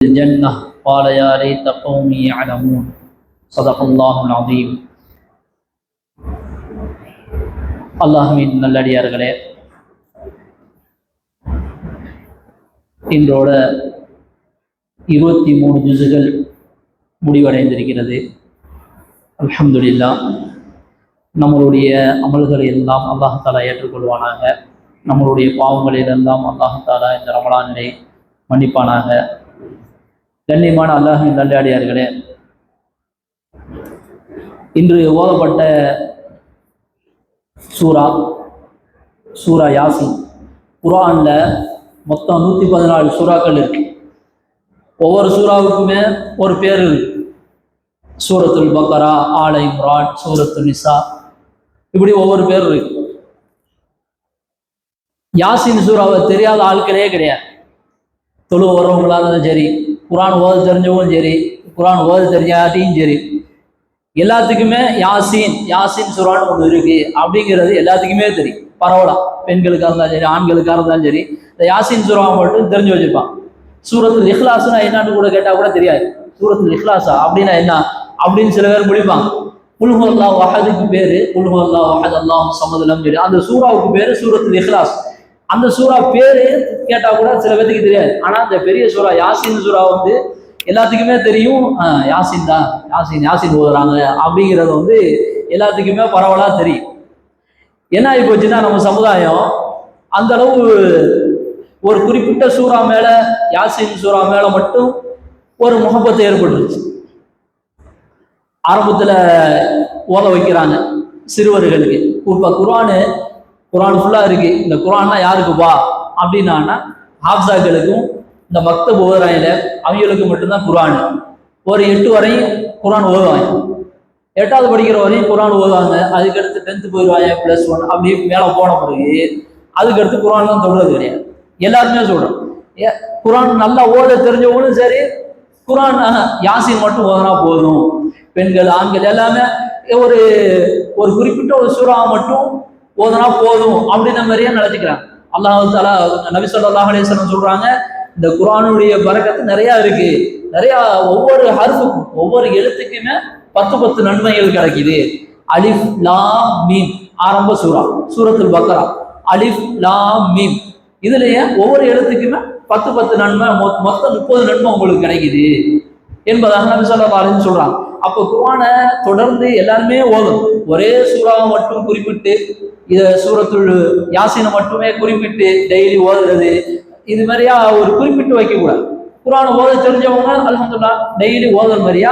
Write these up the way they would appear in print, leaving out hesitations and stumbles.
الجنة قال يا ليت قومي يعلمون صدق الله العظيم. அல்லாஹ்வின் நல்லடியார்களே, இன்றோட 23 ஜுஸுகள் முடிவடைந்திருக்கிறது. அல்ஹம்துலில்லாஹ். நம்மளுடைய அமல்களை எல்லாம் அல்லாஹ் தஆலா ஏற்றுக்கொள்வானாக. நம்மளுடைய பாவங்களிலெல்லாம் அல்லாஹ் தஆலா இந்த ரமலானிலே மன்னிப்பானாக. கண்ணியமான அல்லாஹ்வின் நல்லடியார்களே, இன்று ஓதப்பட்ட சூரா யாசின். குர்ஆன்ல மொத்தம் 114 சூறாக்கள் இருக்கு. ஒவ்வொரு சூறாவுக்குமே ஒரு பேர் இருக்கு. சூரத்துல் பக்கரா, ஆல இம்ரான், சூரத்துல் நிசா, இப்படி ஒவ்வொரு பேர் இருக்கு. யாசின் சூறாவை தெரியாத ஆட்களே கிடையாது. தொழு வர்றவங்களா இருந்தாலும் சரி, குர்ஆன் ஓத தெரிஞ்சவங்களும் சரி, குர்ஆன் ஓத தெரியாட்டியும் சரி, எல்லாத்துக்குமே யாசின் சூறான்னு ஒன்று இருக்கு அப்படிங்கிறது எல்லாத்துக்குமே தெரியும். பரவலாம், பெண்களுக்காக இருந்தாலும் சரி, ஆண்களுக்காக இருந்தாலும் சரி, இந்த யாசின் சூறாவை மட்டும் தெரிஞ்சு வச்சுப்பான். சூரத்துல் இஹ்லாஸ்னா என்னன்னு கூட கேட்டா கூட தெரியாது. சூரத்துல் இஹ்லாஸா அப்படின்னா என்ன அப்படின்னு சில பேர் முடிப்பாங்க. குல் ஹுவல்லாஹு அஹதுக்கு பேரு குல் ஹுவல்லாஹு அஹத் அல்லாஹு ஸமத் லம் யலித். அந்த சூறாவுக்கு பேரு சூரத்துல் இஹ்லாஸ். அந்த சூறா பேரு கேட்டா கூட சில பேருக்கு தெரியாது. ஆனா இந்த பெரிய சூறா யாசின் சூறா வந்து எல்லாத்துக்குமே தெரியும். யாசின் தான், யாசின் ஓதுறாங்க அப்படிங்கிறது எல்லாத்துக்குமே பரவலா தெரியும். என்ன ஆகி போச்சுன்னா, நம்ம சமுதாயம் அந்த அளவு ஒரு குறிப்பிட்ட சூறா மேல, யாசின் சூறா மேல மட்டும் ஒரு முகப்பத்தை ஏற்பட்டுருச்சு. ஆரம்பத்துல ஓத வைக்கிறாங்க சிறுவர்களுக்கு. இப்ப குர்ஆன் ஃபுல்லா இருக்கு. இந்த குர்ஆன்னா யாருக்குப்பா அப்படின்னா, ஹாஃபிஸாக்களுக்கும் இந்த மக்தப் ஓதுறாயில அவங்களுக்கு மட்டும்தான் குர்ஆன். ஒரு 8 வரையும் குர்ஆன் ஓதுவாங்க. 8வது படிக்கிற வரையும் குர்ஆன் ஓதுவாங்க. அதுக்கடுத்து 10th போயிடுவாங்க, +1 அப்படி மேலே போன பிறகு அதுக்கடுத்து குர்ஆன்லாம் தொடர்றது கிடையாது. எல்லாருமே சொல்றோம், குர்ஆன் நல்லா ஓத தெரிஞ்சவங்களும் சரி, குர்ஆன் யாசின் மட்டும் ஓதுனா போதும். பெண்கள், ஆண்கள் எல்லாமே ஒரு குறிப்பிட்ட ஒரு சூறாவை மட்டும் ஓதுனா போதும் அப்படின்ற மாதிரியே நினைச்சுக்கிறாங்க. அல்லாஹ் தஆலா நபி ஸல்லல்லாஹு அலைஹி வஸல்லம் சொல்றாங்க, இந்த குர்ஆனுடைய பரக்கத்து நிறைய இருக்கு. நிறைய ஒவ்வொரு ஹர்ஃபுக்கும், ஒவ்வொரு எழுத்துக்குமே 10 நன்மைகள் கிடைக்குது. அலிஃப் லாம் மீம் ஆரம்ப சூரத்துல் பக்கரா. அலிஃப் லாம் மீம் இதுலயே ஒவ்வொரு எழுத்துக்குமே 10 நன்மை, மொத்தம் 30 நன்மை உங்களுக்கு கிடைக்குது என்பதாக நபி ஸல்லல்லாஹு அலைஹி வஸல்லம் சொல்றாங்க. அப்போ குர்ஆனை தொடர்ந்து எல்லாருமே ஓதும். ஒரே சூறாவை மட்டும் குறிப்பிட்டு, இத சூரத்துல் யாசினை மட்டுமே குறிப்பிட்டு டெய்லி ஓதுறது, இது மாதிரியா ஒரு குறிப்பிட்டு வைக்க கூடாது. குர்ஆன் ஓத தெரிஞ்சவங்க அல்ஹம்துலில்லாஹ் டெய்லி ஓதுற மாதிரியா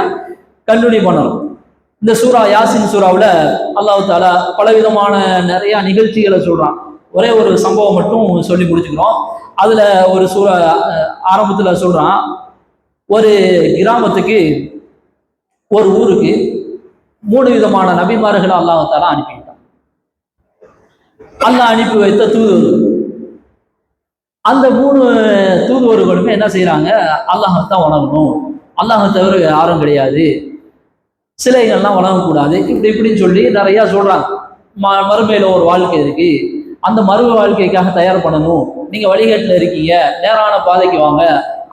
கண்டினியூ பண்ணணும். இந்த சூரா யாசின் சூறாவில் அல்லாஹ் தஆலா பலவிதமான நிறைய நிகழ்ச்சிகளை சொல்றான். ஒரே ஒரு சம்பவம் மட்டும் சொல்லி முடிச்சுக்கிறோம். அதுல ஒரு சூறா ஆரம்பத்துல சொல்றான், ஒரு கிராமத்துக்கு, ஒரு ஊருக்கு 3 விதமான நபிமார்களை அல்லாஹ் தஆலா அனுப்பிட்டான். அல்லாஹ் அனுப்பி வைத்த தூதுவர்கள். அந்த 3 தூதுவர்களுமே என்ன செய்யறாங்க, அல்லாஹ் தான் வணங்கணும், அல்லாஹ் தவிர யாரும் கிடையாது, சிலைகள்லாம் வணங்கக்கூடாது, இப்படின்னு சொல்லி நிறைய சொல்றாங்க. மறுமையில ஒரு வாழ்க்கை இருக்கு, அந்த மறு வாழ்க்கைக்காக தயார் பண்ணணும், நீங்க வழிகாட்டுல இருக்கீங்க, நேரான பாதைக்கு வாங்க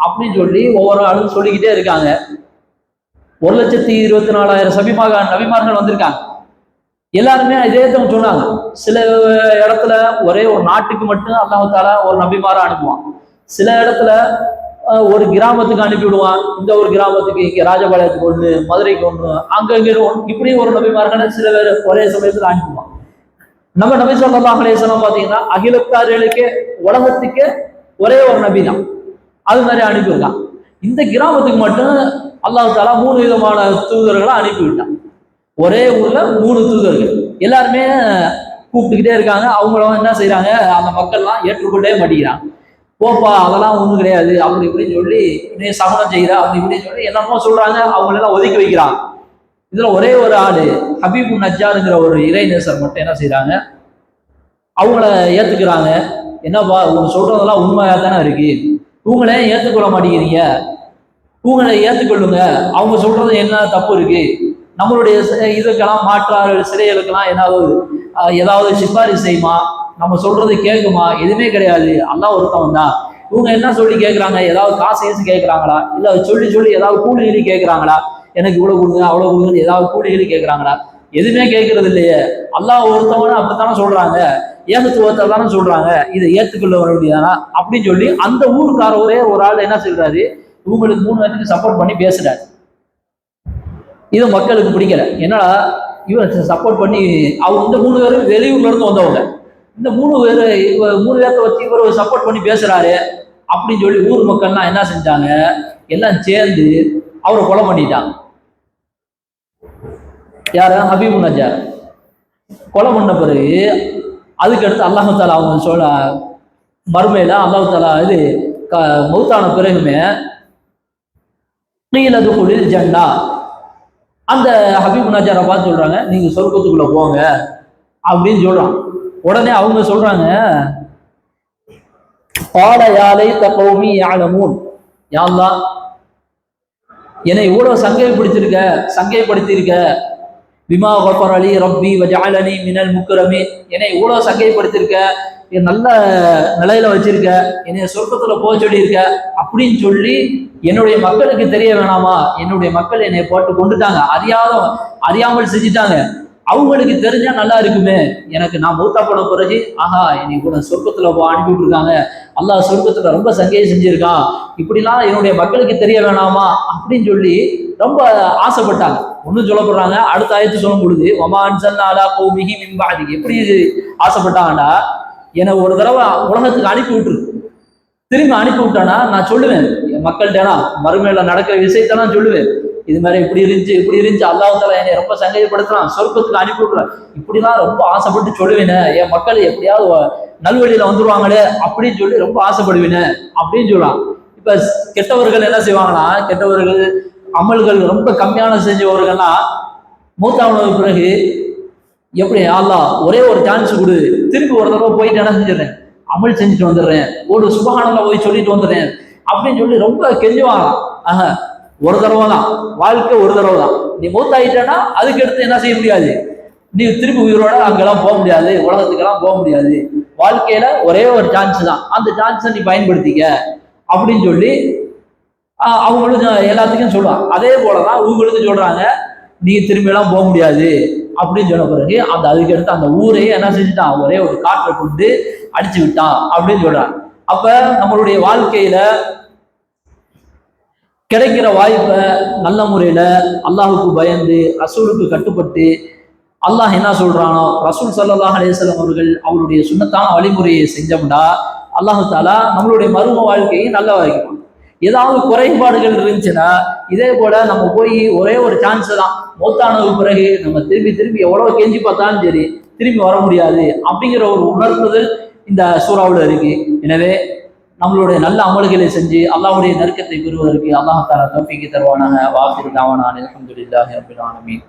அப்படின்னு சொல்லி ஒவ்வொரு ஆளும் சொல்லிக்கிட்டே இருக்காங்க. 1,24,000 நபிமார்கள் வந்திருக்காங்க. எல்லாருமே இதே தான் சொன்னாங்க. சில இடத்துல ஒரே ஒரு நாட்டுக்கு மட்டும் அல்லாஹ் தஆலா ஒரு நபிமாரை அனுப்புவான். சில இடத்துல ஒரு கிராமத்துக்கு அனுப்பி விடுவான். இந்த ஒரு கிராமத்துக்கு, இங்க ராஜபாளையத்துக்கு ஒன்று, மதுரைக்கு ஒன்று, அங்கங்க இப்படி ஒரு நபிமார்களை சில பேர் ஒரே சமயத்துல அனுப்புவான். நம்ம நபி ஸல்லல்லாஹு அலைஹி வஸல்லம் பாத்தீங்கன்னா அகிலத்தார்களுக்கே, உலகத்துக்கே ஒரே ஒரு நபி தான். அது மாதிரி அனுப்பியிருக்கான். இந்த கிராமத்துக்கு மட்டும் அல்லாஹ் தஆலா 3 விதமான தூதர்களை அனுப்பிவிட்டான். ஒரே ஊர்ல 3 தூதர்கள். எல்லாருமே கூப்பிட்டுக்கிட்டே இருக்காங்க. அவங்களும் என்ன செய்யறாங்க, அந்த மக்கள்லாம் ஏற்றுக்கொண்டே மாட்டேங்கிறாங்க. போப்பா, அதெல்லாம் ஒண்ணும் கிடையாது அப்படி இப்படின்னு சொல்லி, நீ சமணம் செய்யற அப்படி இப்படின்னு சொல்லி என்னமோ சொல்றாங்க. அவங்களெல்லாம் ஒதுக்கி வைக்கிறாங்க. இதுல ஒரே ஒரு ஆளு ஹபீபு நஜ்ஜாருங்கிற ஒரு இறைநேசர் மட்டும் என்ன செய்யறாங்க, அவங்கள ஏத்துக்கிறாங்க. என்னப்பா, உங்க சொல்றதெல்லாம் உண்மையா தானே இருக்கு, உங்களே ஏத்துக்கொள்ள மாட்டேங்கிறீங்க, உங்களை ஏத்துக்கொள்ளுங்க, அவங்க சொல்றது என்ன தப்பு இருக்கு, நம்மளுடைய இதுக்கெல்லாம் மாற்றாறு சிறைகளுக்கெல்லாம் ஏதாவது சிபாரிசு செய்யுமா, நம்ம சொல்றது கேட்குமா, எதுவுமே கிடையாது, அல்லாஹ் ஒருத்தவன் தான், இவங்க என்ன சொல்லி கேட்கறாங்க? ஏதாவது காசு ஏசு கேட்கறாங்களா? இல்ல சொல்லி சொல்லி ஏதாவது கூலி கேட்கறாங்களா? எனக்கு இவ்வளவு கொடுங்க அவ்வளவு கொடுங்கன்னு ஏதாவது கூலி கேட்கறாங்களா? எதுவுமே கேட்கறது இல்லையே. அல்லாஹ் ஒருத்தவன அப்படித்தானே சொல்றாங்க, ஏகத்துவத்தை தானே சொல்றாங்க, இதை ஏத்துக்கொள்ள வர முடியாதா அப்படின்னு சொல்லி அந்த ஊருக்கார ஒரே ஒரு ஆள் என்ன சொல்றாரு, இவங்களுக்கு 3 பேருக்கு சப்போர்ட் பண்ணி பேசுறாரு. இது மக்களுக்கு பிடிக்கல. என்னடா இவர் சப்போர்ட் பண்ணி, அவங்க இந்த 3 பேரும் வெளியூர்ல இருந்து வந்தவங்க, இந்த 3 பேரை 3 பேர்த்த வச்சு இவர் சப்போர்ட் பண்ணி பேசுறாரு அப்படின்னு சொல்லி ஊர் மக்கள்லாம் என்ன செஞ்சாங்க, எல்லாம் சேர்ந்து அவரை கொலை பண்ணிட்டாங்க. யார? ஹபீபு நஜார் கொலை பண்ண பிறகு அதுக்கடுத்து அல்லாஹு தாலா அவங்க சொல்ல மறுமையில அல்லாஹு தாலா இது மௌத்தான பிறகுமே நீலதுகுலில் ஜன்னா, அந்த ஹபீபு நஜாரை பார்த்து சொல்றாங்க, நீங்க சொர்க்கத்துக்குள்ள போங்க அப்படின்னு சொல்றான். உடனே அவங்க சொல்றாங்க, பாட யாலை தகௌமி யாலமூன், யா அல்லாஹ் என்னை இவ்வளவு சங்கைப்படுத்தியிருக்க பிமா கஃபர் அலி ரப்பி வஜஅலனி மினல் முக்ரமீன், என்னை இவ்வளவு சங்கைப்படுத்தியிருக்க, நல்ல நிலையில வச்சிருக்க, என்னைய சொர்க்கத்துல போக சொல்லியிருக்க அப்படின்னு சொல்லி என்னுடைய மக்களுக்கு தெரிய வேணாமா? என்னுடைய மக்கள் என்னை போட்டு கொண்டுட்டாங்க, அறியாமல் செஞ்சுட்டாங்க, அவங்களுக்கு தெரிஞ்சா நல்லா இருக்குமே. எனக்கு நான் மூத்தா போன பிறகு ஆஹா என்னை கூட சொர்க்கத்துல அனுப்பி விட்டுருக்காங்க, அல்லாஹ் சொர்க்கத்துல ரொம்ப சங்கையை செஞ்சிருக்கான், இப்படிலாம் என்னுடைய மக்களுக்கு தெரிய வேணாமா அப்படின்னு சொல்லி ரொம்ப ஆசைப்பட்டாங்க. ஒன்னும் சொல்லப்படுறாங்க, அடுத்த ஆயத்து சொல்லும் பொழுது எப்படி ஆசைப்பட்டாங்கன்னா, என்னை ஒரு தடவை உலகத்துக்கு அனுப்பி விட்டுரு, திரும்பி அனுப்பி விட்டானா நான் சொல்லுவேன் மக்கள்கிட்ட, மறுமையில நடக்கிற விஷயத்த நான் சொல்லுவேன், இது மாதிரி இப்படி இருந்துச்சு அல்லாஹ் தஆலா என்னை ரொம்ப சந்தேகப்படுத்துறான், சொர்க்கத்துக்கு அனுப்பி விட்டுறான், இப்படிலாம் ரொம்ப ஆசைப்பட்டு சொல்லுவேனே, என் மக்கள் எப்படியாவது நல்வழியில வந்துருவாங்களே அப்படின்னு சொல்லி ரொம்ப ஆசைப்படுவேனே அப்படின்னு சொல்லலாம். இப்ப கெட்டவர்கள் என்ன செய்வாங்கன்னா, கெட்டவர்கள் அமல்கள் ரொம்ப கம்மியான செஞ்சவர்கள்னா மூத்தாவுனது பிறகு எப்படி அல்லாஹ் ஒரே ஒரு சான்ஸ் கொடு, திருப்பி ஒரு தடவை போயிட்டு என்ன செஞ்சிடறேன், அமல் செஞ்சுட்டு வந்துடுறேன், ஒரு சுபஹானல்லாஹ் போய் சொல்லிட்டு வந்துடுறேன் அப்படின்னு சொல்லி ரொம்ப கெஞ்சுவாங்களாம். ஒரு தடவை தான் வாழ்க்கை, ஒரு தடவை தான், நீ மூத்தாயிட்டேன்னா அதுக்கு எடுத்து என்ன செய்ய முடியாது, நீ திருப்பி உயிரோட அங்கெல்லாம் போக முடியாது, உலகத்துக்கெல்லாம் போக முடியாது, வாழ்க்கையில ஒரே ஒரு சான்ஸ் தான், அந்த சான்ஸை நீ பயன்படுத்திக்க அப்படின்னு சொல்லி அவங்களுக்கு எல்லாத்துக்கும் சொல்லுவாங்க. அதே போலதான் இவங்களுக்கு சொல்றாங்க, நீ திரும்பி எல்லாம் போக முடியாது அப்படின்னு சொன்ன பிறகு அதுக்கு எடுத்து அந்த ஊரையே என்ன செஞ்சுட்டான், ஒரே ஒரு காற்றை கொண்டு அடிச்சு விட்டான் அப்படின்னு சொல்றாங்க. அப்ப நம்மளுடைய வாழ்க்கையில கிடைக்கிற வாய்ப்பை நல்ல முறையில அல்லாஹுக்கு பயந்து ரசூலுக்கு கட்டுப்பட்டு, அல்லாஹ் என்ன சொல்றானோ, ரசூல் ஸல்லல்லாஹு அலைஹி வஸல்லம் அவர்கள் அவருடைய சுன்னத்தான வழிமுறையை செஞ்சோம்னா அல்லாஹு தாலா நம்மளுடைய மரும வாழ்க்கையை நல்லா வைக்கணும். ஏதாவது குறைபாடுகள் இருந்துச்சுன்னா இதே போல நம்ம போய் ஒரே ஒரு சான்ஸ் தான், மூத்தானது பிறகு நம்ம திரும்பி எவ்வளவு கெஞ்சி பார்த்தாலும் சரி திரும்பி வர முடியாது அப்படிங்கிற ஒரு உணர்வுதல் இந்த சூறாவுல இருக்கு. எனவே நம்மளுடைய நல்ல அமல்களை செஞ்சு அல்லாஹ்வுடைய நெருக்கத்தை பெறுவதற்கு அல்லாஹ் தஆலா தௌஃபீக் தருவானாக. வாஃபிரு தஅவானா அல்ஹம்துலில்லாஹி ரப்பில் ஆலமீன்.